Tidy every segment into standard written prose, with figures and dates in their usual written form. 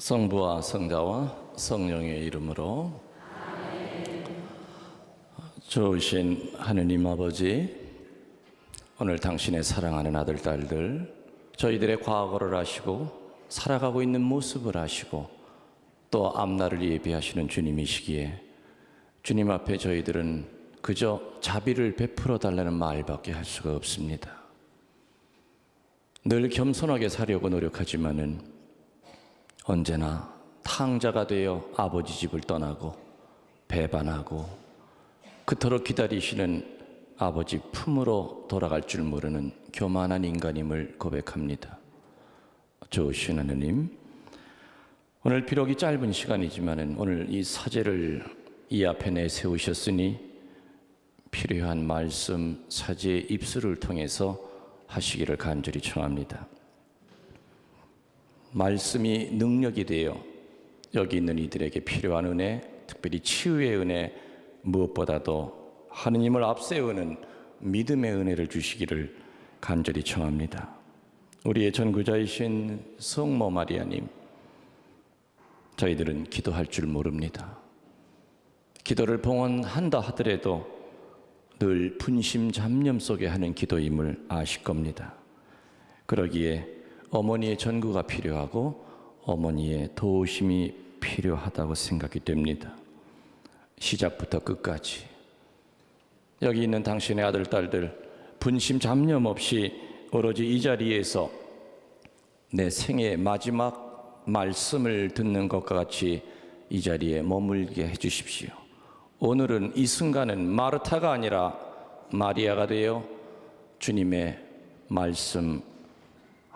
성부와 성자와 성령의 이름으로. 좋으신 하느님 아버지, 오늘 당신의 사랑하는 아들, 딸들, 저희들의 과거를 아시고 살아가고 있는 모습을 아시고 또 앞날을 예비하시는 주님이시기에 주님 앞에 저희들은 그저 자비를 베풀어 달라는 말밖에 할 수가 없습니다. 늘 겸손하게 살려고 노력하지만은 언제나 탕자가 되어 아버지 집을 떠나고 배반하고 그토록 기다리시는 아버지 품으로 돌아갈 줄 모르는 교만한 인간임을 고백합니다. 좋으신 하느님, 오늘 비록 이 짧은 시간이지만은 오늘 이 사제를 이 앞에 내세우셨으니 필요한 말씀 사제의 입술을 통해서 하시기를 간절히 청합니다. 말씀이 능력이 되어 여기 있는 이들에게 필요한 은혜, 특별히 치유의 은혜, 무엇보다도 하느님을 앞세우는 믿음의 은혜를 주시기를 간절히 청합니다. 우리의 전구자이신 성모 마리아님, 저희들은 기도할 줄 모릅니다. 기도를 봉헌한다 하더라도 늘 분심 잡념 속에 하는 기도임을 아실 겁니다. 그러기에 어머니의 전구가 필요하고 어머니의 도우심이 필요하다고 생각이 됩니다. 시작부터 끝까지 여기 있는 당신의 아들, 딸들 분심 잡념 없이 오로지 이 자리에서 내 생의 마지막 말씀을 듣는 것과 같이 이 자리에 머물게 해주십시오. 오늘은 이 순간은 마르타가 아니라 마리아가 되어 주님의 말씀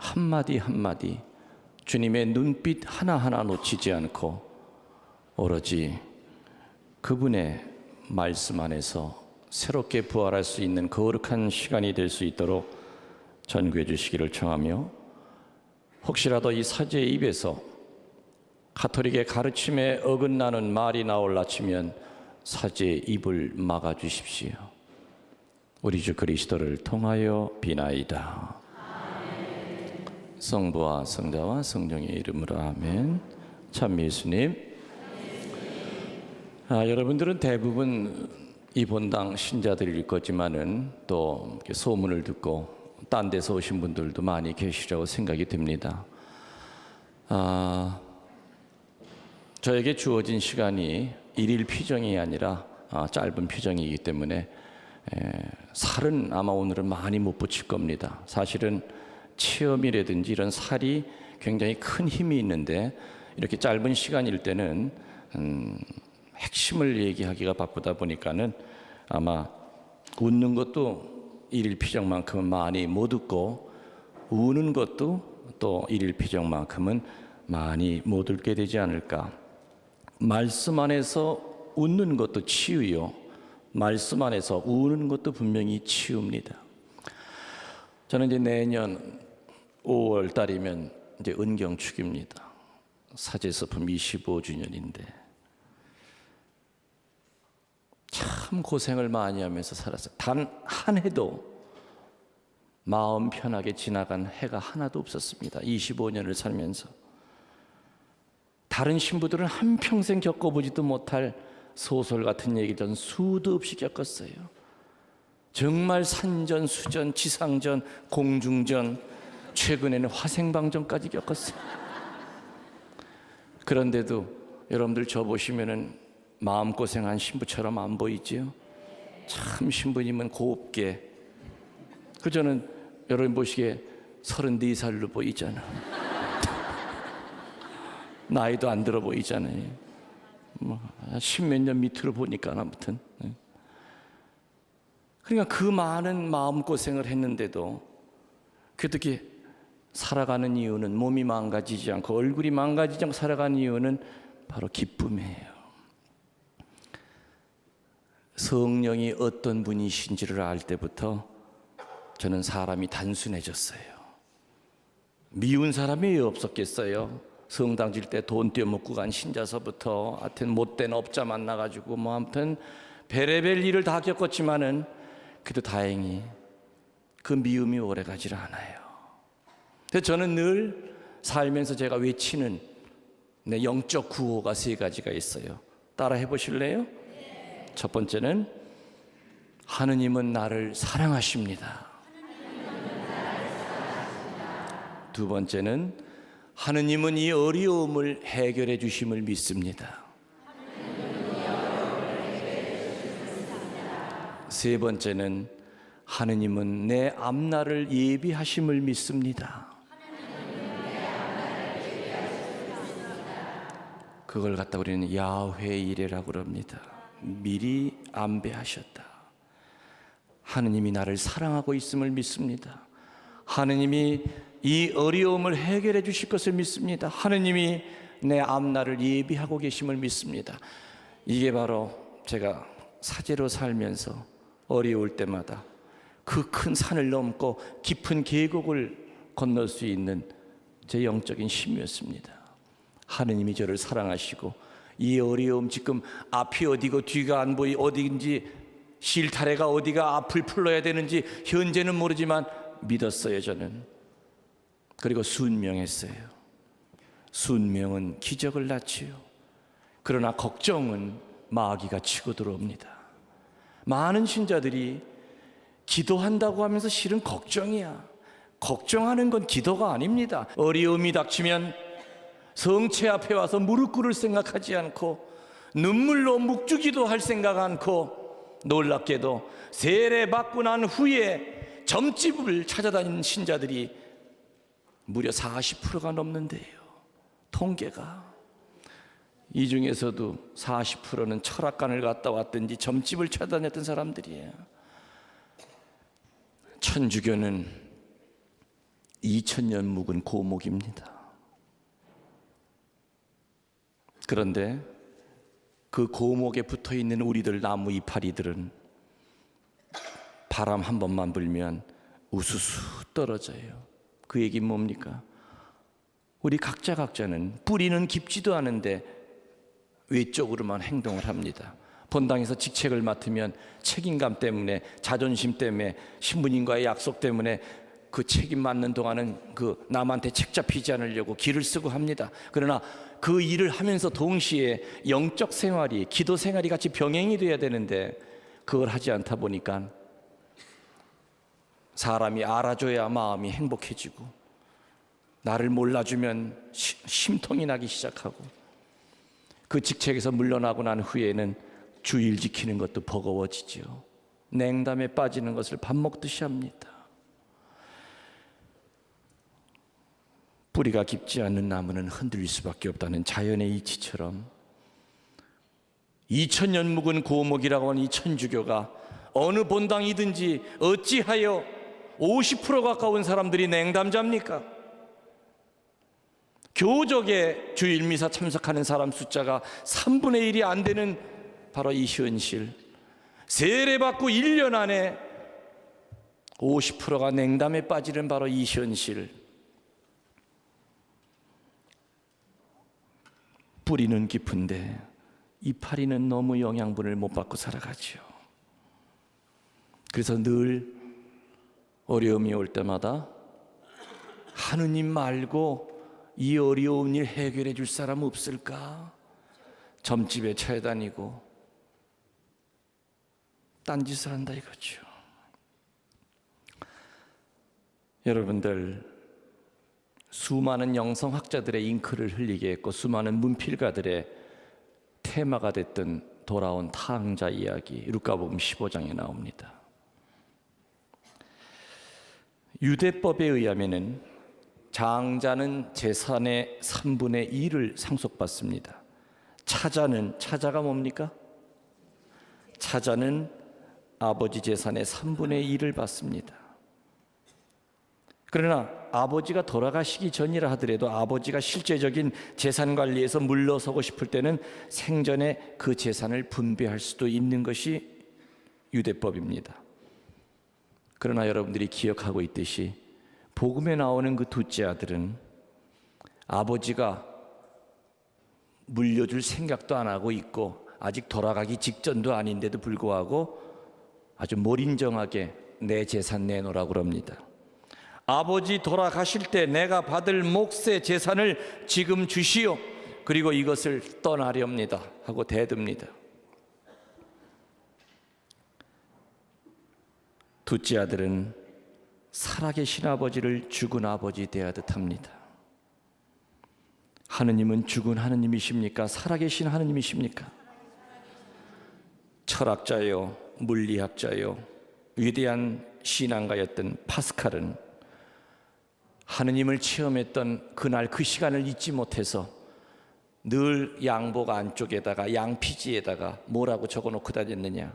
한마디 한마디, 주님의 눈빛 하나하나 놓치지 않고 오로지 그분의 말씀 안에서 새롭게 부활할 수 있는 거룩한 시간이 될 수 있도록 전구해 주시기를 청하며, 혹시라도 이 사제의 입에서 가톨릭의 가르침에 어긋나는 말이 나올라 치면 사제의 입을 막아 주십시오. 우리 주 그리스도를 통하여 비나이다. 아멘. 성부와 성자와 성령의 이름으로 아멘. 참 예수님. 여러분들은 대부분 이 본당 신자들일 거지만은 또 소문을 듣고 딴 데서 오신 분들도 많이 계시라고 생각이 듭니다. 저에게 주어진 시간이 일일 피정이 아니라 짧은 피정이기 때문에 살은 아마 오늘은 많이 못 붙일 겁니다. 사실은 체험이라든지 이런 살이 굉장히 큰 힘이 있는데 이렇게 짧은 시간일 때는 핵심을 얘기하기가 바쁘다 보니까는 아마 웃는 것도 일일 피정만큼은 많이 못 웃고 우는 것도 또 일일 피정만큼은 많이 못 웃게 되지 않을까. 말씀 안에서 웃는 것도 치유요, 말씀 안에서 우는 것도 분명히 치유입니다. 저는 이제 내년 5월 달이면 이제 은경축입니다. 사제서품 25주년인데 참 고생을 많이 하면서 살았어요. 단 한 해도 마음 편하게 지나간 해가 하나도 없었습니다. 25년을 살면서. 다른 신부들은 한평생 겪어보지도 못할 소설 같은 얘기를 전 수도 없이 겪었어요. 정말 산전, 수전, 지상전, 공중전, 최근에는 화생방전까지 겪었어요. 그런데도 여러분들 저 보시면은 마음고생한 신부처럼 안 보이지요? 참 신부님은 곱게, 저는 여러분 보시기에 34살로 보이잖아. 나이도 안 들어 보이잖아요. 십몇 년 밑으로 보니까 아무튼. 그러니까 그 많은 마음고생을 했는데도 그렇게 살아가는 이유는, 몸이 망가지지 않고 얼굴이 망가지지 않고 살아가는 이유는 바로 기쁨이에요. 성령이 어떤 분이신지를 알 때부터 저는 사람이 단순해졌어요. 미운 사람이 없었겠어요. 성당 질 때 돈 떼먹고 간 신자서부터 하여튼 못된 업자 만나가지고 아무튼 별의별 일을 다 겪었지만은 그래도 다행히 그 미움이 오래가질 않아요. 그래서 저는 늘 살면서 제가 외치는 네, 영적 구호가 세 가지가 있어요. 따라 해보실래요? 첫 번째는 하느님은 나를 사랑하십니다. 두 번째는 하느님은 이 어려움을 해결해 주심을 믿습니다. 세 번째는 하느님은 내 앞날을 예비하심을 믿습니다. 그걸 갖다 우리는 야훼 이레라고 그럽니다. 미리 안배하셨다. 하느님이 나를 사랑하고 있음을 믿습니다. 하느님이 이 어려움을 해결해 주실 것을 믿습니다. 하느님이 내 앞날을 예비하고 계심을 믿습니다. 이게 바로 제가 사제로 살면서 어려울 때마다 그 큰 산을 넘고 깊은 계곡을 건널 수 있는 제 영적인 힘이었습니다. 하느님이 저를 사랑하시고 이 어려움, 지금 앞이 어디고 뒤가 안 보이 어디인지, 실타래가 어디가 앞을 풀러야 되는지 현재는 모르지만 믿었어요. 저는. 그리고 순명했어요. 순명은 기적을 낳지요. 그러나 걱정은 마귀가 치고 들어옵니다. 많은 신자들이 기도한다고 하면서 실은 걱정이야. 걱정하는 건 기도가 아닙니다. 어려움이 닥치면 성체 앞에 와서 무릎 꿇을 생각하지 않고 눈물로 묵주기도 할 생각 않고, 놀랍게도 세례받고 난 후에 점집을 찾아다니는 신자들이 무려 40%가 넘는데요. 통계가. 이 중에서도 40%는 철학관을 갔다 왔든지 점집을 찾아다녔던 사람들이에요. 천주교는 2000년 묵은 고목입니다. 그런데 그 고목에 붙어있는 우리들 나무 이파리들은 바람 한 번만 불면 우수수 떨어져요. 그 얘기는 뭡니까? 우리 각자는 뿌리는 깊지도 않은데 외적으로만 행동을 합니다. 본당에서 직책을 맡으면 책임감 때문에, 자존심 때문에, 신부님과의 약속 때문에 그 책임 맡는 동안은 그 남한테 책 잡히지 않으려고 기를 쓰고 합니다. 그러나 그 일을 하면서 동시에 영적 생활이, 기도 생활이 같이 병행이 돼야 되는데 그걸 하지 않다 보니까 사람이 알아줘야 마음이 행복해지고, 나를 몰라주면 심통이 나기 시작하고, 그 직책에서 물러나고 난 후에는 주일 지키는 것도 버거워지죠. 냉담에 빠지는 것을 밥 먹듯이 합니다. 뿌리가 깊지 않은 나무는 흔들릴 수밖에 없다는 자연의 이치처럼 2000년 묵은 고목이라고 하는 이 천주교가 어느 본당이든지 어찌하여 50% 가까운 사람들이 냉담자입니까? 교적에 주일 미사 참석하는 사람 숫자가 3분의 1이 안 되는 바로 이 현실, 세례받고 1년 안에 50%가 냉담에 빠지는 바로 이 현실, 뿌리는 깊은데 이파리는 너무 영양분을 못 받고 살아가죠. 그래서 늘 어려움이 올 때마다 하느님 말고 이 어려운 일 해결해 줄 사람 없을까? 점집에 찾아다니고 딴짓을 한다 이거죠. 여러분들, 수많은 영성학자들의 잉크를 흘리게 했고 수많은 문필가들의 테마가 됐던 돌아온 탕자 이야기, 루카복음 15장에 나옵니다. 유대법에 의하면은 장자는 재산의 3분의 1을 상속받습니다. 차자가 뭡니까? 차자는 아버지 재산의 3분의 1을 받습니다. 그러나 아버지가 돌아가시기 전이라 하더라도 아버지가 실제적인 재산 관리에서 물러서고 싶을 때는 생전에 그 재산을 분배할 수도 있는 것이 유대법입니다. 그러나 여러분들이 기억하고 있듯이 복음에 나오는 그 둘째 아들은 아버지가 물려줄 생각도 안 하고 있고 아직 돌아가기 직전도 아닌데도 불구하고 아주 몰인정하게 내 재산 내놓으라고 그럽니다. 아버지 돌아가실 때 내가 받을 몫의 재산을 지금 주시오. 그리고 이것을 떠나렵니다 하고 대듭니다. 둘째 아들은 살아계신 아버지를 죽은 아버지 대하듯 합니다. 하느님은 죽은 하느님이십니까? 살아계신 하느님이십니까? 철학자요, 물리학자요, 위대한 신앙가였던 파스칼은 하느님을 체험했던 그날 그 시간을 잊지 못해서 늘 양복 안쪽에다가 양피지에다가 뭐라고 적어놓고 다녔느냐?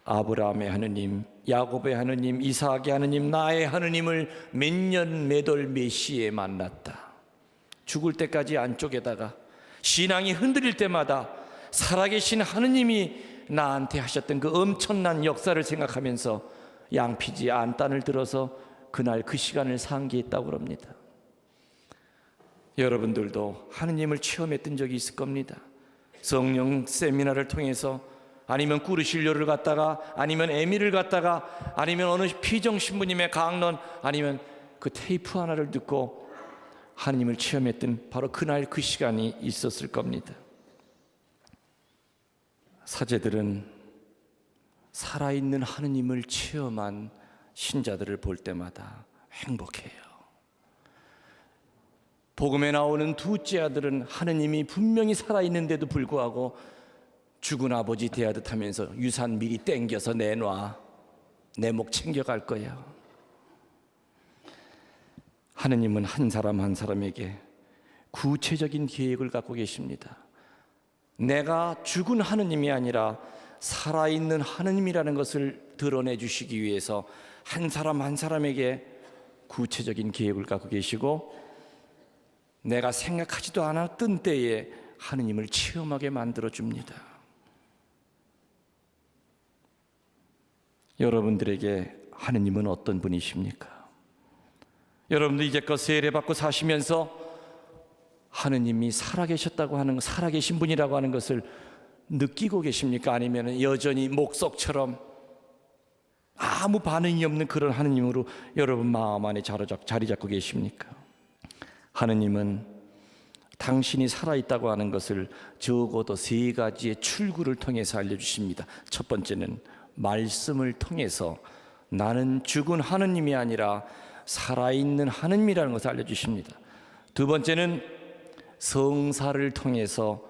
아브라함의 하느님, 야곱의 하느님, 이삭의 하느님, 나의 하느님을 몇 년 몇월 몇 시에 만났다. 죽을 때까지 안쪽에다가 신앙이 흔들릴 때마다 살아계신 하느님이 나한테 하셨던 그 엄청난 역사를 생각하면서 양피지 안단을 들어서 그날 그 시간을 상기했다고 합니다. 여러분들도 하느님을 체험했던 적이 있을 겁니다. 성령 세미나를 통해서, 아니면 꾸르실료를 갔다가, 아니면 에미를 갔다가, 아니면 어느 피정신부님의 강론, 아니면 그 테이프 하나를 듣고 하느님을 체험했던 바로 그날 그 시간이 있었을 겁니다. 사제들은 살아있는 하느님을 체험한 신자들을 볼 때마다 행복해요. 복음에 나오는 둘째 아들은 하느님이 분명히 살아있는데도 불구하고 죽은 아버지 대하듯 하면서 유산 미리 땡겨서 내놔, 내 목 챙겨갈 거야. 하느님은 한 사람 한 사람에게 구체적인 계획을 갖고 계십니다. 내가 죽은 하느님이 아니라 살아있는 하느님이라는 것을 드러내 주시기 위해서 한 사람 한 사람에게 구체적인 계획을 갖고 계시고, 내가 생각하지도 않았던 때에 하느님을 체험하게 만들어 줍니다. 여러분들에게 하느님은 어떤 분이십니까? 여러분들 이제껏 세례받고 사시면서 하느님이 살아계셨다고 하는, 살아계신 분이라고 하는 것을 느끼고 계십니까? 아니면 여전히 목석처럼 아무 반응이 없는 그런 하느님으로 여러분 마음 안에 자리 잡고 계십니까? 하느님은 당신이 살아있다고 하는 것을 적어도 세 가지의 출구를 통해서 알려주십니다. 첫 번째는 말씀을 통해서 나는 죽은 하느님이 아니라 살아있는 하느님이라는 것을 알려주십니다. 두 번째는 성사를 통해서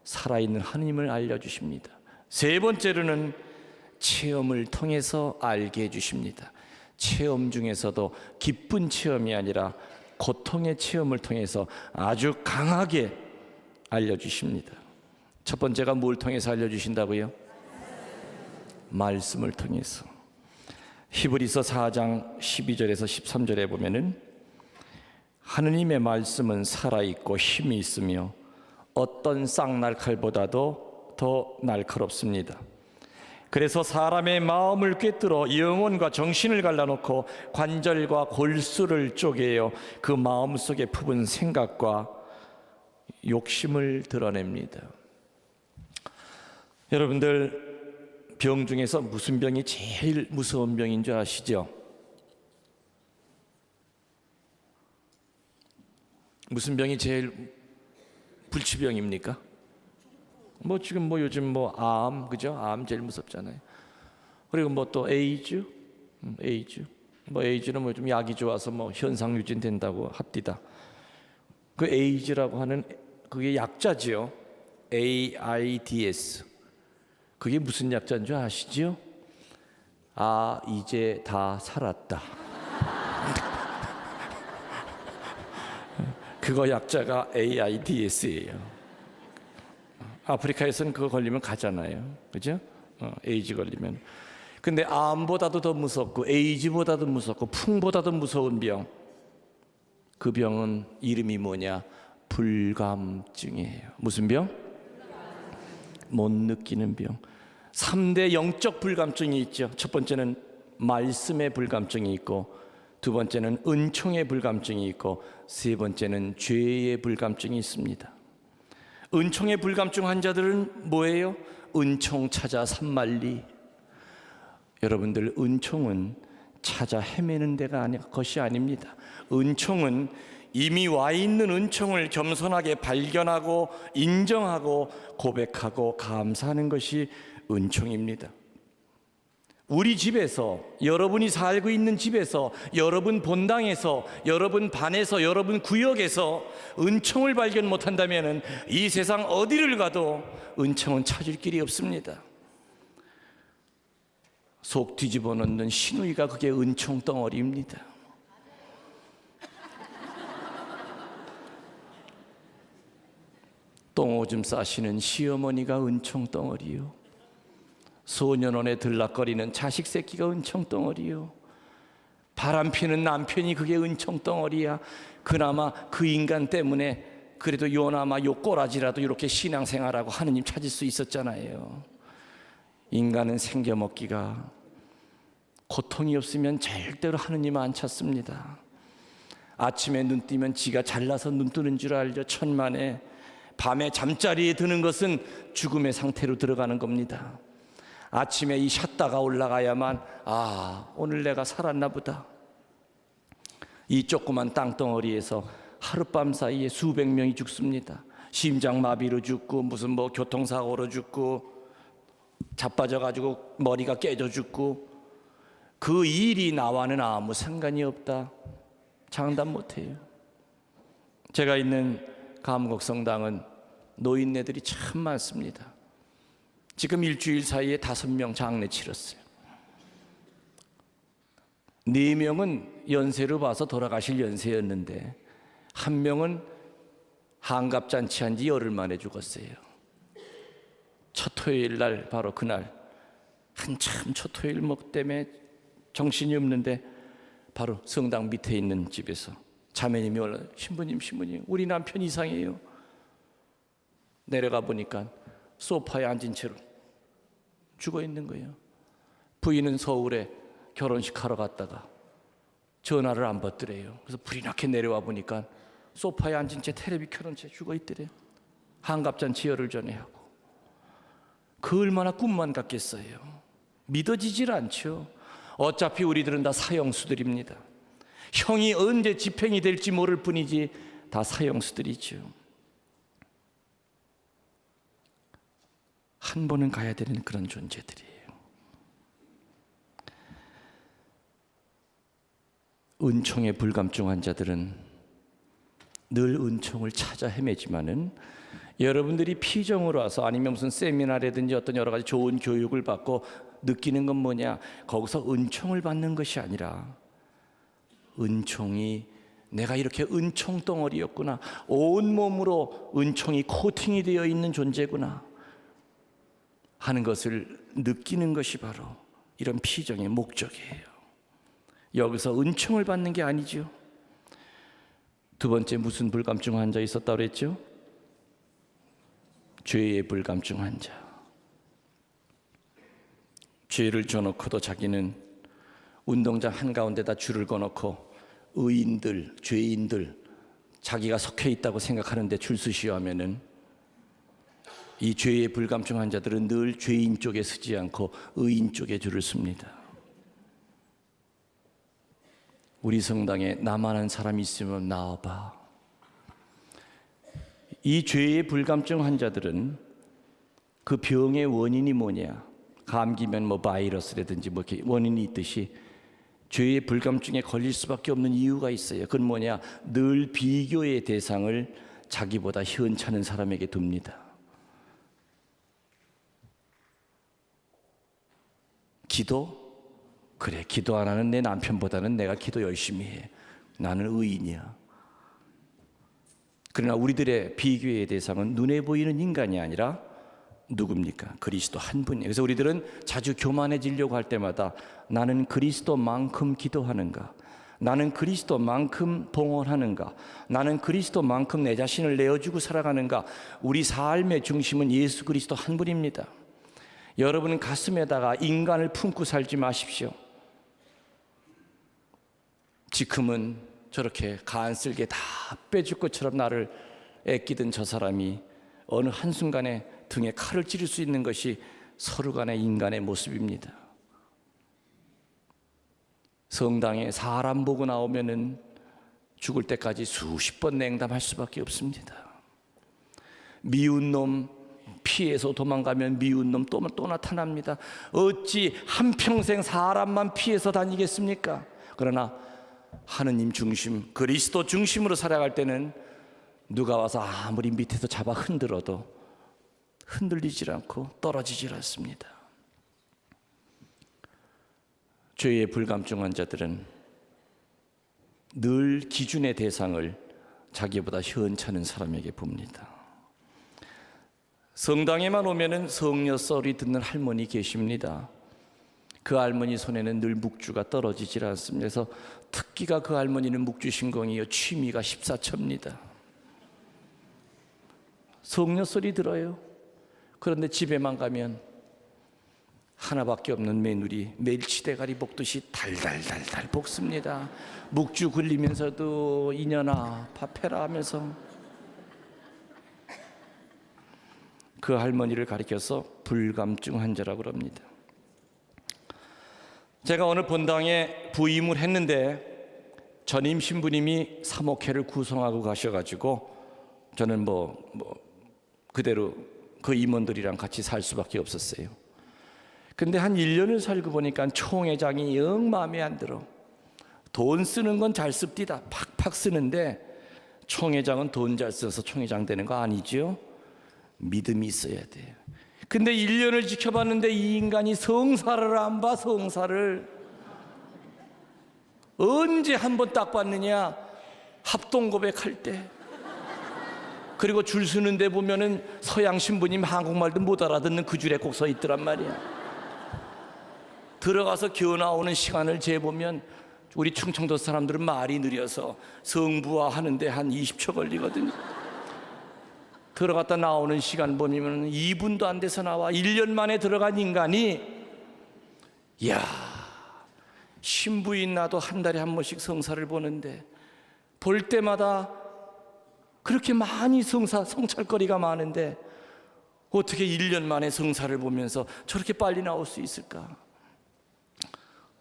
살아있는 하느님을 알려주십니다. 세 번째로는 체험을 통해서 알게 해주십니다. 체험 중에서도 기쁜 체험이 아니라 고통의 체험을 통해서 아주 강하게 알려주십니다. 첫 번째가 뭘 통해서 알려주신다고요? 말씀을 통해서. 히브리서 4장 12절에서 13절에 보면은 하느님의 말씀은 살아있고 힘이 있으며 어떤 쌍날칼보다도 더 날카롭습니다. 그래서 사람의 마음을 꿰뚫어 영혼과 정신을 갈라놓고 관절과 골수를 쪼개어 그 마음속에 품은 생각과 욕심을 드러냅니다. 여러분들, 병 중에서 무슨 병이 제일 무서운 병인 줄 아시죠? 무슨 병이 제일 불치병입니까? 지금 요즘 암, 그죠? 암 제일 무섭잖아요. 그리고 또 에이즈, 에이즈는 좀 약이 좋아서 현상 유진된다고 합디다. 그 에이즈라고 하는 그게 약자지요. AIDS. 그게 무슨 약자인 줄 아시죠? 이제 다 살았다. 그거 약자가 AIDS예요. 아프리카에서는 그거 걸리면 가잖아요, 그죠? 에이즈 걸리면. 근데 암보다도 더 무섭고 에이즈보다도 무섭고 풍보다도 무서운 병, 그 병은 이름이 뭐냐? 불감증이에요. 무슨 병? 못 느끼는 병. 3대 영적 불감증이 있죠. 첫 번째는 말씀의 불감증이 있고, 두 번째는 은총의 불감증이 있고, 세 번째는 죄의 불감증이 있습니다. 은총의 불감증 환자들은 뭐예요? 은총 찾아 산만리. 여러분들, 은총은 찾아 헤매는 데가 것이 아닙니다. 은총은 이미 와 있는 은총을 겸손하게 발견하고 인정하고 고백하고 감사하는 것이 은총입니다. 우리 집에서, 여러분이 살고 있는 집에서, 여러분 본당에서, 여러분 반에서, 여러분 구역에서 은총을 발견 못한다면 이 세상 어디를 가도 은총은 찾을 길이 없습니다. 속 뒤집어 놓는 시누이가 그게 은총 덩어리입니다. 똥오줌 싸시는 시어머니가 은총 덩어리요, 소년원에 들락거리는 자식 새끼가 은총 덩어리요, 바람 피는 남편이 그게 은총 덩어리야. 그나마 그 인간 때문에 그래도 요나마 요 꼬라지라도 이렇게 신앙생활하고 하느님 찾을 수 있었잖아요. 인간은 생겨먹기가 고통이 없으면 절대로 하느님 안 찾습니다. 아침에 눈 뜨면 지가 잘나서 눈 뜨는 줄 알죠. 천만에. 밤에 잠자리에 드는 것은 죽음의 상태로 들어가는 겁니다. 아침에 이 샷다가 올라가야만 오늘 내가 살았나 보다. 이 조그만 땅덩어리에서 하룻밤 사이에 수백 명이 죽습니다. 심장마비로 죽고 무슨 교통사고로 죽고 자빠져가지고 머리가 깨져 죽고, 그 일이 나와는 아무 상관이 없다. 장담 못해요. 제가 있는 감곡성당은 노인네들이 참 많습니다. 지금 일주일 사이에 5명 장례 치렀어요. 4명은 연세로 봐서 돌아가실 연세였는데 1명은 한갑잔치한 지 열흘 만에 죽었어요. 첫 토요일 날, 바로 그날 한참 첫 토요일 때문에 정신이 없는데 바로 성당 밑에 있는 집에서 자매님이 올라, 신부님 우리 남편 이상해요. 내려가 보니까 소파에 앉은 채로 죽어 있는 거예요. 부인은 서울에 결혼식 하러 갔다가 전화를 안 받더래요. 그래서 불이 나게 내려와 보니까 소파에 앉은 채 텔레비 켜놓은 채 죽어 있더래요. 한갑잔치 열흘 전에 하고. 그 얼마나 꿈만 같겠어요. 믿어지질 않죠. 어차피 우리들은 다 사형수들입니다. 형이 언제 집행이 될지 모를 뿐이지 다 사형수들이죠. 한 번은 가야 되는 그런 존재들이에요. 은총에 불감증한 자들은 늘 은총을 찾아 헤매지만은, 여러분들이 피정으로 와서 아니면 무슨 세미나라든지 어떤 여러 가지 좋은 교육을 받고 느끼는 건 뭐냐? 거기서 은총을 받는 것이 아니라, 은총이 내가 이렇게 은총 덩어리였구나, 온몸으로 은총이 코팅이 되어 있는 존재구나 하는 것을 느끼는 것이 바로 이런 피정의 목적이에요. 여기서 은총을 받는 게 아니죠. 두 번째, 무슨 불감증 환자 있었다고 그랬죠? 죄의 불감증 환자. 죄를 져놓고도 자기는 운동장 한가운데다 줄을 거놓고 의인들, 죄인들, 자기가 속해 있다고 생각하는데 줄서시오 하면은, 이 죄의 불감증 환자들은 늘 죄인 쪽에 서지 않고 의인 쪽에 줄을 섭니다. 우리 성당에 나만 아는 사람이 있으면 나와봐. 이 죄의 불감증 환자들은 그 병의 원인이 뭐냐? 감기면 바이러스라든지 이렇게 원인이 있듯이 죄의 불감증에 걸릴 수밖에 없는 이유가 있어요. 그건 뭐냐? 늘 비교의 대상을 자기보다 현찮은 사람에게 둡니다. 기도? 그래, 기도 안 하는 내 남편보다는 내가 기도 열심히 해. 나는 의인이야. 그러나 우리들의 비교의 대상은 눈에 보이는 인간이 아니라 누굽니까? 그리스도 한 분이에요. 그래서 우리들은 자주 교만해지려고 할 때마다 나는 그리스도만큼 기도하는가? 나는 그리스도만큼 봉헌하는가? 나는 그리스도만큼 내 자신을 내어주고 살아가는가? 우리 삶의 중심은 예수 그리스도 한 분입니다. 여러분은 가슴에다가 인간을 품고 살지 마십시오. 지금은 저렇게 간쓸게 다 빼줄 것처럼 나를 애끼던 저 사람이 어느 한순간에 등에 칼을 찌를 수 있는 것이 서로 간의 인간의 모습입니다. 성당에 사람 보고 나오면은 죽을 때까지 수십 번 냉담할 수밖에 없습니다. 미운 놈 피해서 도망가면 미운 놈 또 나타납니다. 어찌 한평생 사람만 피해서 다니겠습니까? 그러나 하느님 중심, 그리스도 중심으로 살아갈 때는 누가 와서 아무리 밑에서 잡아 흔들어도 흔들리질 않고 떨어지질 않습니다. 죄의 불감증 자들은 늘 기준의 대상을 자기보다 현찮은 사람에게 봅니다. 성당에만 오면은 성녀 썰이 듣는 할머니 계십니다. 그 할머니 손에는 늘 묵주가 떨어지질 않습니다. 그래서 특기가 그 할머니는 묵주 신공이요 취미가 14처입니다. 성녀 썰이 들어요. 그런데 집에만 가면 하나밖에 없는 메누리 멸치대가리 볶듯이 달달달달 볶습니다. 묵주 굴리면서도 이년아 밥해라 하면서 그 할머니를 가리켜서 불감증 환자라고 합니다. 제가 오늘 본당에 부임을 했는데 전임 신부님이 사목회를 구성하고 가셔가지고 저는 그대로 그 임원들이랑 같이 살 수밖에 없었어요. 근데 한 1년을 살고 보니까 총회장이 영 마음에 안 들어. 돈 쓰는 건 잘 씁디다. 팍팍 쓰는데 총회장은 돈 잘 써서 총회장 되는 거 아니죠? 믿음이 있어야 돼요. 근데 1년을 지켜봤는데 이 인간이 성사를 안 봐. 성사를 언제 한번 딱 봤느냐? 합동 고백할 때. 그리고 줄 서는데 보면은 서양 신부님 한국말도 못 알아듣는 그 줄에 꼭 서 있더란 말이야. 들어가서 기어 나오는 시간을 재보면 우리 충청도 사람들은 말이 느려서 성부화 하는데 한 20초 걸리거든요. 들어갔다 나오는 시간 보면 2분도 안 돼서 나와. 1년 만에 들어간 인간이, 이야, 신부인 나도 한 달에 한 번씩 성사를 보는데 볼 때마다 그렇게 많이 성찰거리가 많은데 어떻게 1년 만에 성사를 보면서 저렇게 빨리 나올 수 있을까?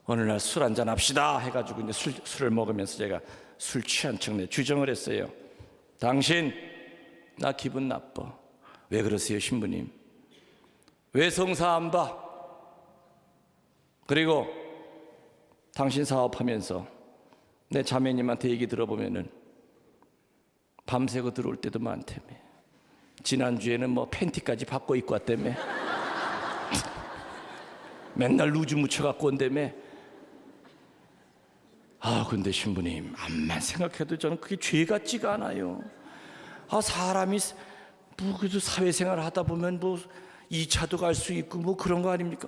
어느 날 술 한잔 합시다 해가지고 이제 술을 먹으면서 제가 술 취한 척 주정을 했어요. 당신 나 기분 나빠. 왜 그러세요 신부님? 왜 성사 안 봐? 그리고 당신 사업하면서 내 자매님한테 얘기 들어보면은 밤새고 들어올 때도 많다며. 지난주에는 팬티까지 바꿔 입고 왔다며. 맨날 루즈 묻혀갖고 온다며. 근데 신부님 암만 생각해도 저는 그게 죄 같지가 않아요. 사람이 그래도 사회생활 하다 보면 2차도 갈 수 있고 그런 거 아닙니까?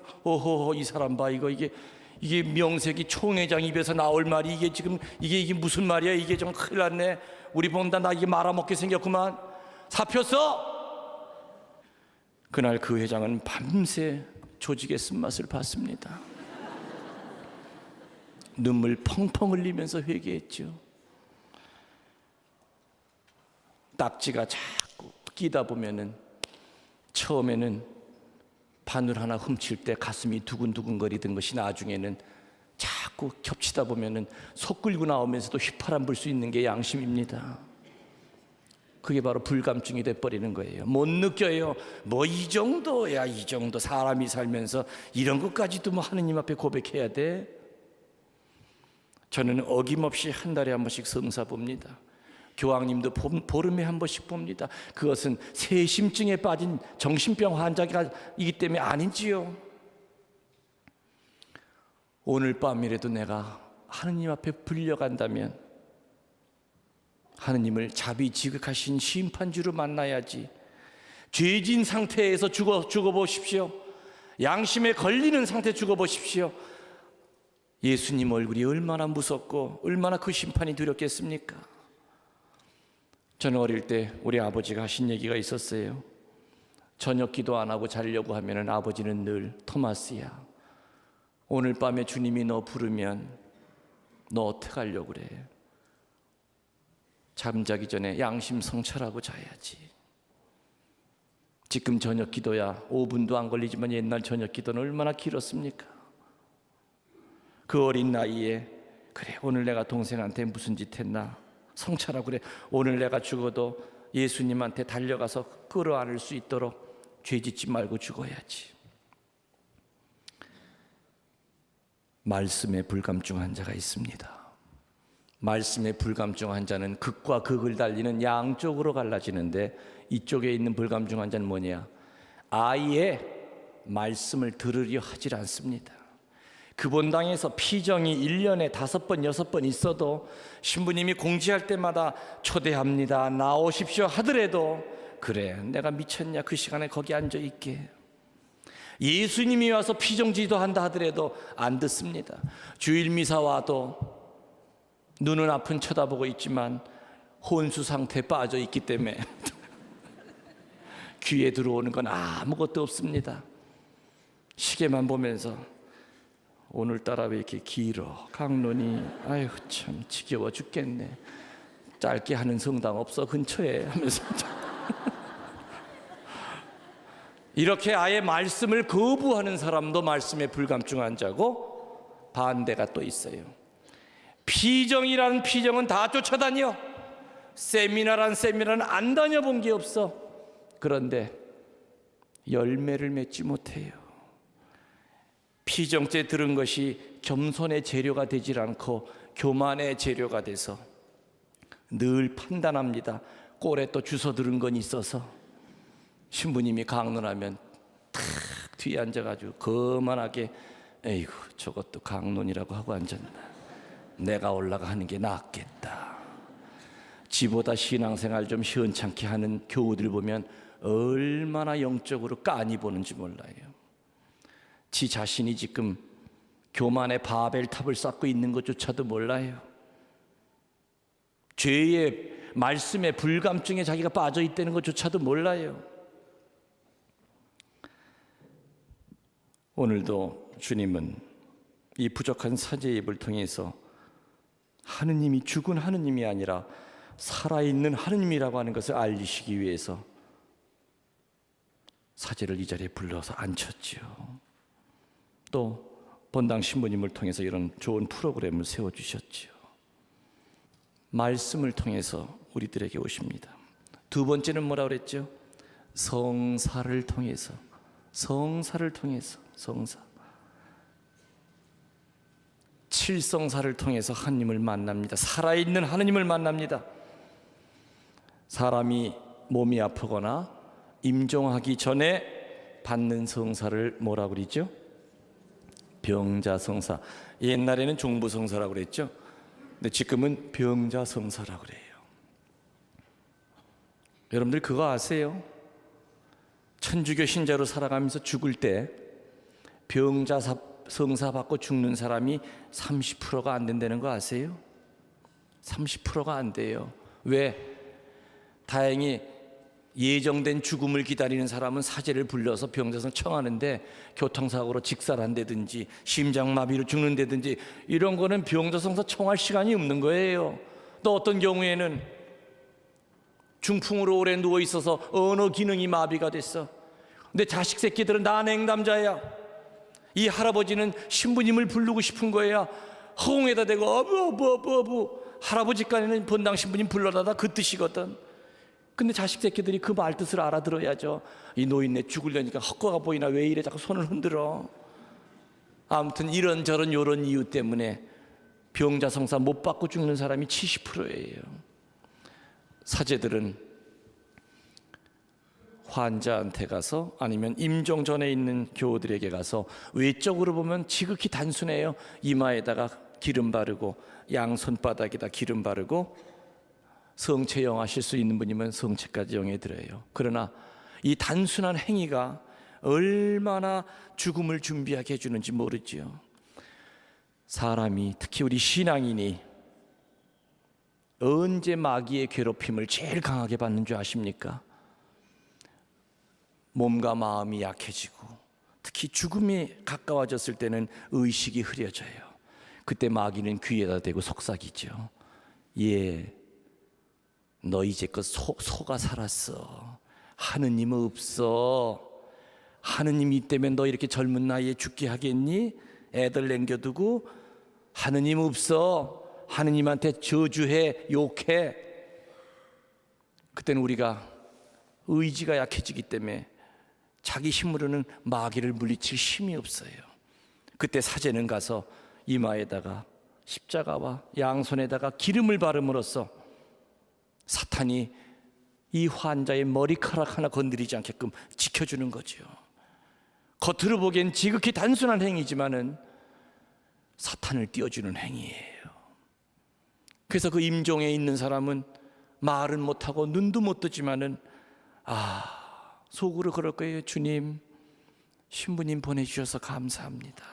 이 사람 봐. 이게 명색이 총회장 입에서 나올 말이 이게 지금 이게 무슨 말이야? 이게 좀 큰일 났네. 우리 본다 나 이게 말아먹게 생겼구만. 사표써. 그날 그 회장은 밤새 조직의 쓴맛을 봤습니다. 눈물 펑펑 흘리면서 회개했죠. 딱지가 자꾸 끼다 보면은 처음에는 바늘 하나 훔칠 때 가슴이 두근두근거리던 것이 나중에는 자꾸 겹치다 보면은 속 끓고 나오면서도 휘파람 불 수 있는 게 양심입니다. 그게 바로 불감증이 돼버리는 거예요. 못 느껴요. 이 정도야. 이 정도 사람이 살면서 이런 것까지도 하느님 앞에 고백해야 돼. 저는 어김없이 한 달에 한 번씩 성사 봅니다. 교황님도 보름에 한 번씩 봅니다. 그것은 세심증에 빠진 정신병 환자이기 때문에 아닌지요. 오늘 밤이라도 내가 하느님 앞에 불려간다면 하느님을 자비지극하신 심판주로 만나야지. 죄진 상태에서 죽어보십시오. 양심에 걸리는 상태 죽어보십시오. 예수님 얼굴이 얼마나 무섭고 얼마나 그 심판이 두렵겠습니까? 저는 어릴 때 우리 아버지가 하신 얘기가 있었어요. 저녁 기도 안 하고 자려고 하면 아버지는 늘 토마스야, 오늘 밤에 주님이 너 부르면 너 어떻게 하려고 그래? 잠자기 전에 양심 성찰하고 자야지. 지금 저녁 기도야 5분도 안 걸리지만 옛날 저녁 기도는 얼마나 길었습니까? 그 어린 나이에 그래 오늘 내가 동생한테 무슨 짓 했나? 성찰하고 그래. 오늘 내가 죽어도 예수님한테 달려가서 끌어안을 수 있도록 죄짓지 말고 죽어야지. 말씀에 불감증한 자가 있습니다. 말씀에 불감증한 자는 극과 극을 달리는 양쪽으로 갈라지는데, 이쪽에 있는 불감증한 자는 뭐냐? 아예 말씀을 들으려 하질 않습니다. 그 본당에서 피정이 1년에 5번 6번 있어도 신부님이 공지할 때마다 초대합니다, 나오십시오 하더라도 그래, 내가 미쳤냐, 그 시간에 거기 앉아 있게. 예수님이 와서 피정지도 한다 하더라도 안 듣습니다. 주일 미사 와도 눈은 앞은 쳐다보고 있지만 혼수 상태에 빠져 있기 때문에 귀에 들어오는 건 아무것도 없습니다. 시계만 보면서 오늘따라 왜 이렇게 길어, 강론이, 아유 참 지겨워 죽겠네, 짧게 하는 성당 없어 근처에 하면서 이렇게 아예 말씀을 거부하는 사람도 말씀에 불감증한 자고, 반대가 또 있어요. 피정이라는 피정은 다 쫓아다녀. 세미나란 세미나는 안 다녀본 게 없어. 그런데 열매를 맺지 못해요. 피정죄 들은 것이 겸손의 재료가 되질 않고 교만의 재료가 돼서 늘 판단합니다. 꼴에 또 주워 들은 건 있어서 신부님이 강론하면 탁 뒤에 앉아가지고 거만하게, 에이구 저것도 강론이라고 하고 앉았나, 내가 올라가 하는 게 낫겠다. 지보다 신앙생활 좀 시원찮게 하는 교우들 보면 얼마나 영적으로 깐이 보는지 몰라요. 지 자신이 지금 교만의 바벨탑을 쌓고 있는 것조차도 몰라요. 죄의 말씀에 불감증에 자기가 빠져 있다는 것조차도 몰라요. 오늘도 주님은 이 부족한 사제의 입을 통해서 하느님이 죽은 하느님이 아니라 살아있는 하느님이라고 하는 것을 알리시기 위해서 사제를 이 자리에 불러서 앉혔지요. 또 본당 신부님을 통해서 이런 좋은 프로그램을 세워주셨지요. 말씀을 통해서 우리들에게 오십니다. 두 번째는 뭐라고 그랬죠? 성사를 통해서, 성사를 통해서, 성사. 칠성사를 통해서 하나님을 만납니다. 살아있는 하나님을 만납니다. 사람이 몸이 아프거나 임종하기 전에 받는 성사를 뭐라고 그러죠? 병자성사. 옛날에는 종부성사라고 그랬죠. 근데 지금은 병자성사라고 그래요. 여러분들 그거 아세요? 천주교 신자로 살아가면서 죽을 때 병자성사 받고 죽는 사람이 30%가 안 된다는 거 아세요? 30%가 안 돼요. 왜? 다행히 예정된 죽음을 기다리는 사람은 사제를 불러서 병자성 청하는데, 교통사고로 직살한다든지 심장마비로 죽는다든지 이런 거는 병자성사 청할 시간이 없는 거예요. 또 어떤 경우에는 중풍으로 오래 누워 있어서 언어 기능이 마비가 됐어. 근데 자식 새끼들은 다 냉담자야. 이 할아버지는 신부님을 부르고 싶은 거야. 허공에다 대고 어부 할아버지까지는 본당 신부님 불러다가 그 뜻이거든. 근데 자식 새끼들이 그 말 뜻을 알아들어야죠. 이 노인네 죽으려니까 헛거가 보이나 왜 이래 자꾸 손을 흔들어. 아무튼 이런저런 요런 이유 때문에 병자성사 못 받고 죽는 사람이 70%예요. 사제들은 환자한테 가서, 아니면 임종 전에 있는 교우들에게 가서, 외적으로 보면 지극히 단순해요. 이마에다가 기름 바르고 양손바닥에다 기름 바르고, 성체 영하실 수 있는 분이면 성체까지 영해드려요. 그러나 이 단순한 행위가 얼마나 죽음을 준비하게 해주는지 모르지요. 사람이, 특히 우리 신앙인이 언제 마귀의 괴롭힘을 제일 강하게 받는 줄 아십니까? 몸과 마음이 약해지고, 특히 죽음이 가까워졌을 때는 의식이 흐려져요. 그때 마귀는 귀에다 대고 속삭이죠. 너 이제껏 소가 살았어. 하느님 없어. 하느님이 때문에 너 이렇게 젊은 나이에 죽게 하겠니? 애들 남겨두고. 하느님 없어. 하느님한테 저주해, 욕해. 그때는 우리가 의지가 약해지기 때문에 자기 힘으로는 마귀를 물리칠 힘이 없어요. 그때 사제는 가서 이마에다가 십자가와 양손에다가 기름을 바름으로써 사탄이 이 환자의 머리카락 하나 건드리지 않게끔 지켜주는 거죠. 겉으로 보기엔 지극히 단순한 행위지만은 사탄을 띄워주는 행위예요. 그래서 그 임종에 있는 사람은 말은 못하고 눈도 못 뜨지만은 속으로 그럴 거예요. 주님, 신부님 보내주셔서 감사합니다.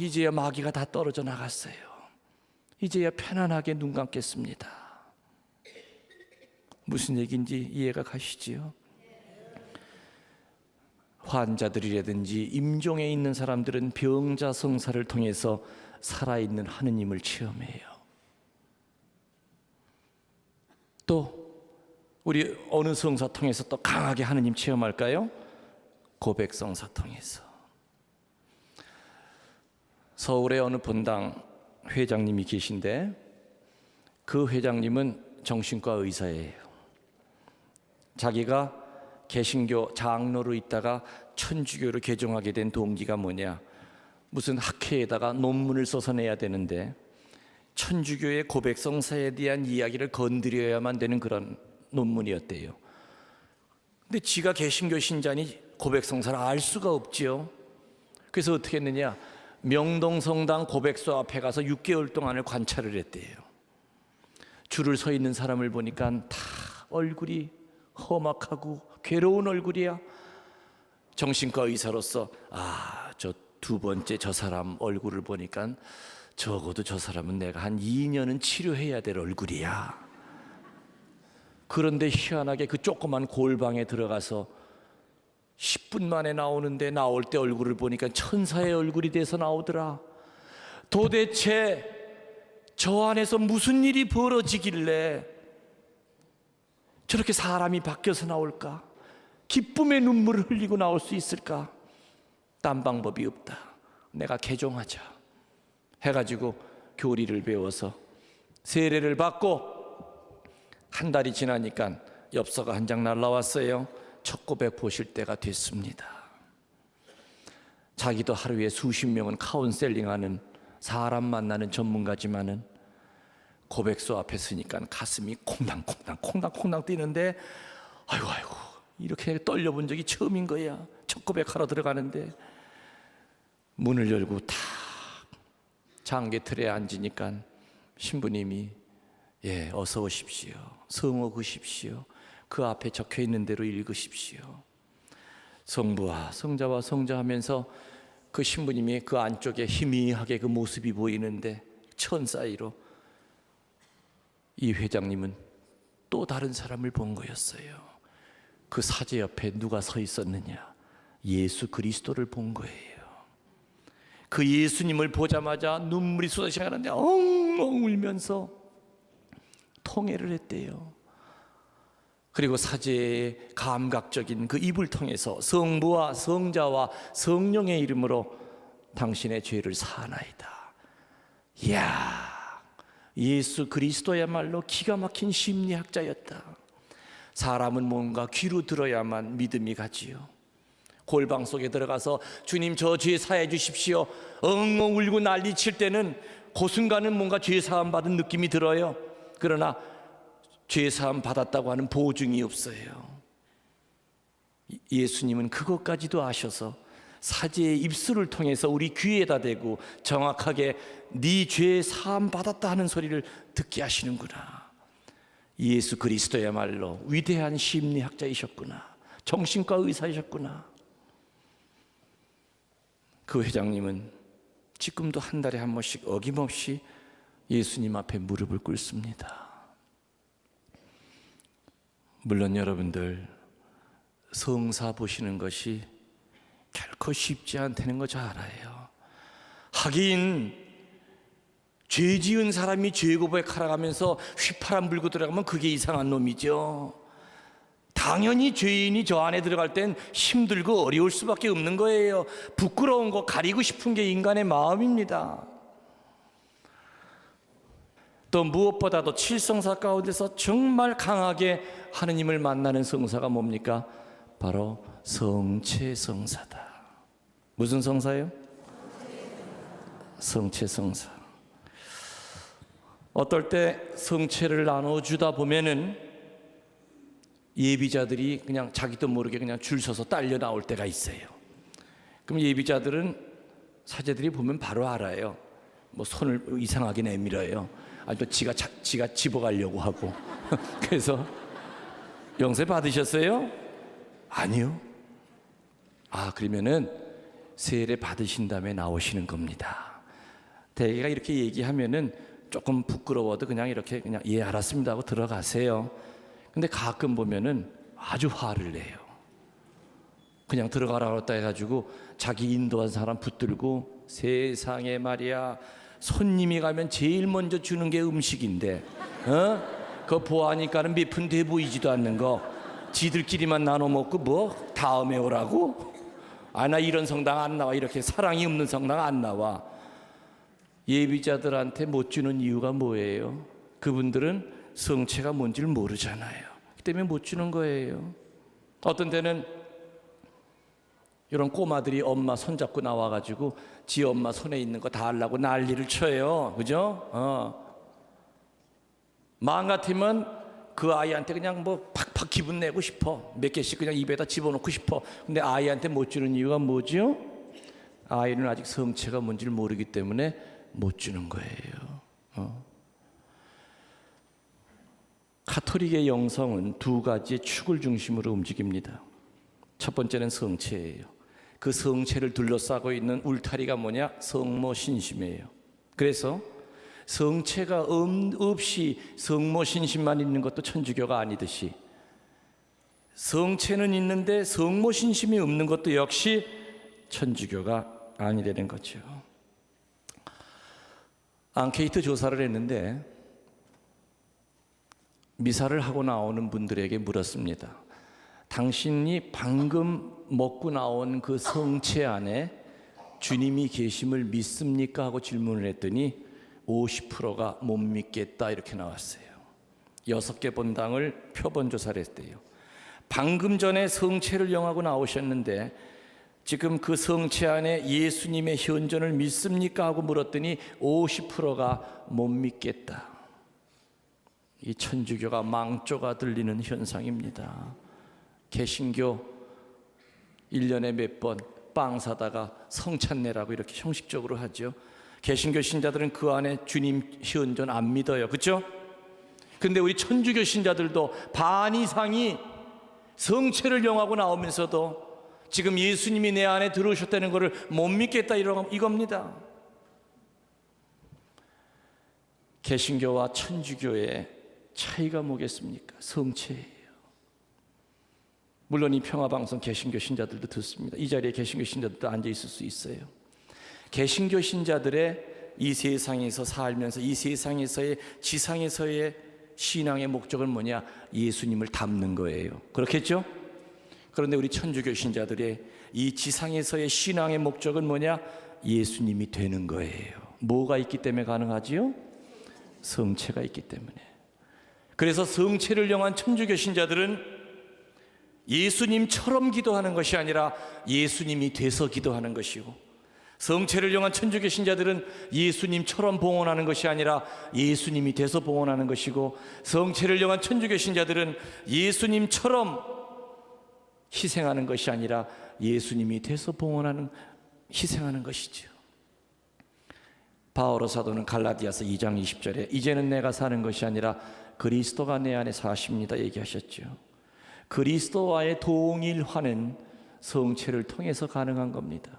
이제야 마귀가 다 떨어져 나갔어요. 이제야 편안하게 눈 감겠습니다. 무슨 얘기인지 이해가 가시지요? 환자들이라든지 임종에 있는 사람들은 병자 성사를 통해서 살아있는 하느님을 체험해요. 또 우리 어느 성사 통해서 또 강하게 하느님 체험할까요? 고백 성사 통해서. 서울의 어느 본당 회장님이 계신데 그 회장님은 정신과 의사예요. 자기가 개신교 장로로 있다가 천주교로 개종하게 된 동기가 뭐냐, 무슨 학회에다가 논문을 써서 내야 되는데 천주교의 고백성사에 대한 이야기를 건드려야만 되는 그런 논문이었대요. 근데 지가 개신교 신자니 고백성사를 알 수가 없지요. 그래서 어떻게 했느냐, 명동성당 고백소 앞에 가서 6개월 동안을 관찰을 했대요. 줄을 서 있는 사람을 보니까 다 얼굴이 험악하고 괴로운 얼굴이야. 정신과 의사로서 저 두 번째 저 사람 얼굴을 보니까 적어도 저 사람은 내가 한 2년은 치료해야 될 얼굴이야. 그런데 희한하게 그 조그만 골방에 들어가서 10분 만에 나오는데 나올 때 얼굴을 보니까 천사의 얼굴이 돼서 나오더라. 도대체 저 안에서 무슨 일이 벌어지길래 저렇게 사람이 바뀌어서 나올까? 기쁨의 눈물을 흘리고 나올 수 있을까? 딴 방법이 없다. 내가 개종하자 해가지고 교리를 배워서 세례를 받고 한 달이 지나니까 엽서가 한 장 날라왔어요. 첫 고백 보실 때가 됐습니다. 자기도 하루에 수십 명은 카운셀링하는 사람 만나는 전문가지만은 고백소 앞에 서니까 가슴이 콩당콩당 뛰는데 아이고 이렇게 떨려본 적이 처음인 거야. 첫 고백하러 들어가는데 문을 열고 탁 장계틀에 앉으니까 신부님이 어서 오십시오. 성호 그십시오. 그 앞에 적혀 있는 대로 읽으십시오. 성부와 성자와 성자하면서 그 신부님이 그 안쪽에 희미하게 그 모습이 보이는데 천 사이로 이 회장님은 또 다른 사람을 본 거였어요. 그 사제 옆에 누가 서 있었느냐? 예수 그리스도를 본 거예요. 그 예수님을 보자마자 눈물이 쏟아지게 하는데 엉엉 울면서 통회를 했대요. 그리고 사제의 감각적인 그 입을 통해서 성부와 성자와 성령의 이름으로 당신의 죄를 사하나이다. 이야, 예수 그리스도야말로 기가 막힌 심리학자였다. 사람은 뭔가 귀로 들어야만 믿음이 가지요. 골방 속에 들어가서 주님 저 죄 사해 주십시오 엉엉 울고 난리 칠 때는 그 순간은 뭔가 죄 사함 받은 느낌이 들어요. 그러나 죄 사함 받았다고 하는 보증이 없어요. 예수님은 그것까지도 아셔서 사제의 입술을 통해서 우리 귀에다 대고 정확하게 네 죄 사함 받았다 하는 소리를 듣게 하시는구나. 예수 그리스도야말로 위대한 심리학자이셨구나. 정신과 의사이셨구나. 그 회장님은 지금도 한 달에 한 번씩 어김없이 예수님 앞에 무릎을 꿇습니다. 물론 여러분들 성사 보시는 것이 결코 쉽지 않다는 거 잘 알아요. 하긴 죄 지은 사람이 죄 고백하러 가면서 휘파람 불고 들어가면 그게 이상한 놈이죠. 당연히 죄인이 저 안에 들어갈 땐 힘들고 어려울 수밖에 없는 거예요. 부끄러운 거 가리고 싶은 게 인간의 마음입니다. 또 무엇보다도 칠성사 가운데서 정말 강하게 하느님을 만나는 성사가 뭡니까? 바로 성체성사다. 무슨 성사예요? 성체성사. 어떨 때 성체를 나눠주다 보면은 예비자들이 그냥 자기도 모르게 그냥 줄 서서 딸려 나올 때가 있어요. 그럼 예비자들은 사제들이 보면 바로 알아요. 뭐 손을 이상하게 내밀어요. 아니 또 지가 집어가려고 하고. 그래서 영세 받으셨어요? 아니요. 아, 그러면은 세례 받으신 다음에 나오시는 겁니다. 대개가 이렇게 얘기하면은 조금 부끄러워도 그냥 이렇게 그냥 예 알았습니다 하고 들어가세요. 근데 가끔 보면은 아주 화를 내요. 그냥 들어가라고 했다 해가지고 자기 인도한 사람 붙들고 세상에 말이야, 손님이 가면 제일 먼저 주는 게 음식인데 그거 보아하니까는 몇 푼 돼 보이지도 않는 거 지들끼리만 나눠 먹고 뭐 다음에 오라고? 아, 나 이런 성당 안 나와. 이렇게 사랑이 없는 성당 안 나와. 예비자들한테 못 주는 이유가 뭐예요? 그분들은 성체가 뭔지를 모르잖아요. 그 때문에 못 주는 거예요. 어떤 때는 이런 꼬마들이 엄마 손잡고 나와가지고 지 엄마 손에 있는 거 다 하려고 난리를 쳐요. 그죠? 마음 같으면 그 아이한테 그냥 뭐 팍팍 기분 내고 싶어. 몇 개씩 그냥 입에다 집어넣고 싶어. 근데 아이한테 못 주는 이유가 뭐죠? 아이는 아직 성체가 뭔지를 모르기 때문에 못 주는 거예요. 가톨릭의 영성은 두 가지의 축을 중심으로 움직입니다. 첫 번째는 성체예요. 그 성체를 둘러싸고 있는 울타리가 뭐냐? 성모 신심이에요. 그래서 성체가 없이 성모 신심만 있는 것도 천주교가 아니듯이 성체는 있는데 성모 신심이 없는 것도 역시 천주교가 아니라는 거죠. 앙케이트 조사를 했는데 미사를 하고 나오는 분들에게 물었습니다. 당신이 방금 먹고 나온 그 성체 안에 주님이 계심을 믿습니까? 하고 질문을 했더니 50%가 못 믿겠다 이렇게 나왔어요. 6개 본당을 표본 조사를 했대요. 방금 전에 성체를 영하고 나오셨는데 지금 그 성체 안에 예수님의 현존을 믿습니까? 하고 물었더니 50%가 못 믿겠다. 이 천주교가 망조가 들리는 현상입니다. 개신교 1년에 몇 번 빵 사다가 성찬례라고 이렇게 형식적으로 하죠. 개신교 신자들은 그 안에 주님 현존 안 믿어요. 그렇죠? 근데 우리 천주교 신자들도 반 이상이 성체를 영하고 나오면서도 지금 예수님이 내 안에 들어오셨다는 것을 못 믿겠다 이겁니다. 개신교와 천주교의 차이가 뭐겠습니까? 성체예요. 물론 이 평화방송 개신교 신자들도 듣습니다. 이 자리에 개신교 신자들도 앉아 있을 수 있어요. 개신교 신자들의 이 세상에서 살면서 이 세상에서의 지상에서의 신앙의 목적은 뭐냐? 예수님을 닮는 거예요. 그렇겠죠? 그런데 우리 천주교 신자들의 이 지상에서의 신앙의 목적은 뭐냐? 예수님이 되는 거예요. 뭐가 있기 때문에 가능하지요? 성체가 있기 때문에. 그래서 성체를 영한 천주교 신자들은 예수님처럼 기도하는 것이 아니라 예수님이 돼서 기도하는 것이고, 성체를 영한 천주교 신자들은 예수님처럼 봉헌하는 것이 아니라 예수님이 돼서 봉헌하는 것이고, 성체를 영한 천주교 신자들은 예수님처럼 희생하는 것이 아니라 예수님이 돼서 봉헌하는, 희생하는 것이죠. 바오로 사도는 갈라디아서 2장 20절에 이제는 내가 사는 것이 아니라 그리스도가 내 안에 사십니다 얘기하셨죠. 그리스도와의 동일화는 성체를 통해서 가능한 겁니다.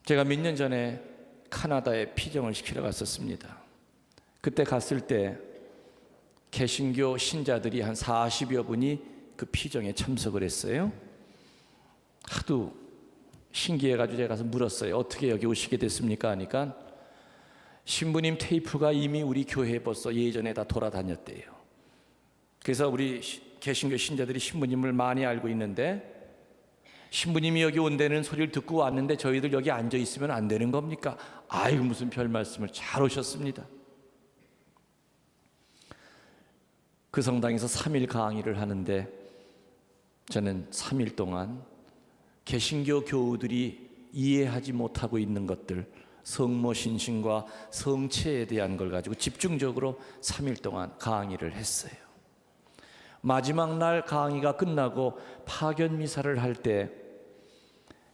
제가 몇 년 전에 카나다에 피정을 시키러 갔었습니다. 그때 갔을 때 개신교 신자들이 한 40여 분이 그 피정에 참석을 했어요. 하도 신기해가지고 제가 가서 물었어요. 어떻게 여기 오시게 됐습니까? 하니까 신부님 테이프가 이미 우리 교회에 벌써 예전에 다 돌아다녔대요. 그래서 우리 개신교 신자들이 신부님을 많이 알고 있는데 신부님이 여기 온다는 소리를 듣고 왔는데 저희들 여기 앉아 있으면 안 되는 겁니까? 아이고, 무슨 별 말씀을. 잘 오셨습니다. 그 성당에서 3일 강의를 하는데 저는 3일 동안 개신교 교우들이 이해하지 못하고 있는 것들, 성모 신신과 성체에 대한 걸 가지고 집중적으로 3일 동안 강의를 했어요. 마지막 날 강의가 끝나고 파견 미사를 할 때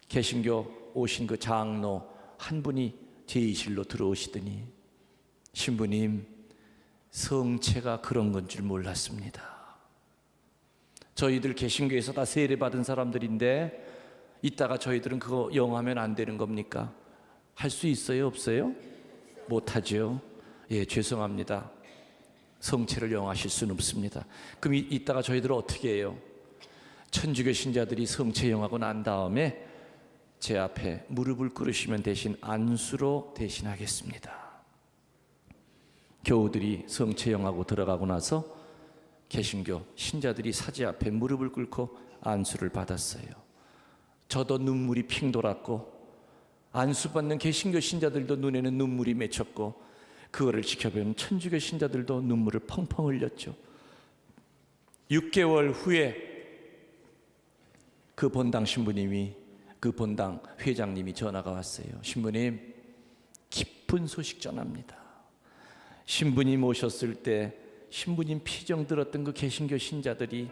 개신교 오신 그 장로 한 분이 제의실로 들어오시더니, 신부님, 성체가 그런 건 줄 몰랐습니다. 저희들 개신교에서 다 세례받은 사람들인데 이따가 저희들은 그거 영하면 안 되는 겁니까? 할 수 있어요, 없어요? 못하죠. 예, 죄송합니다. 성체를 영하실 수는 없습니다. 그럼 이따가 저희들은 어떻게 해요? 천주교 신자들이 성체 영하고 난 다음에 제 앞에 무릎을 꿇으시면 대신 안수로 대신하겠습니다. 교우들이 성체 영하고 들어가고 나서 개신교 신자들이 사제 앞에 무릎을 꿇고 안수를 받았어요. 저도 눈물이 핑 돌았고 안수받는 개신교 신자들도 눈에는 눈물이 맺혔고 그거를 지켜보는 천주교 신자들도 눈물을 펑펑 흘렸죠. 6개월 후에 그 본당 신부님이, 그 본당 회장님이 전화가 왔어요. 신부님, 기쁜 소식 전합니다. 신부님 오셨을 때 신부님 피정 들었던 그 개신교 신자들이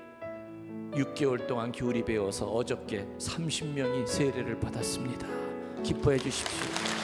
6개월 동안 교리 배워서 어저께 30명이 세례를 받았습니다. 기뻐해 주십시오.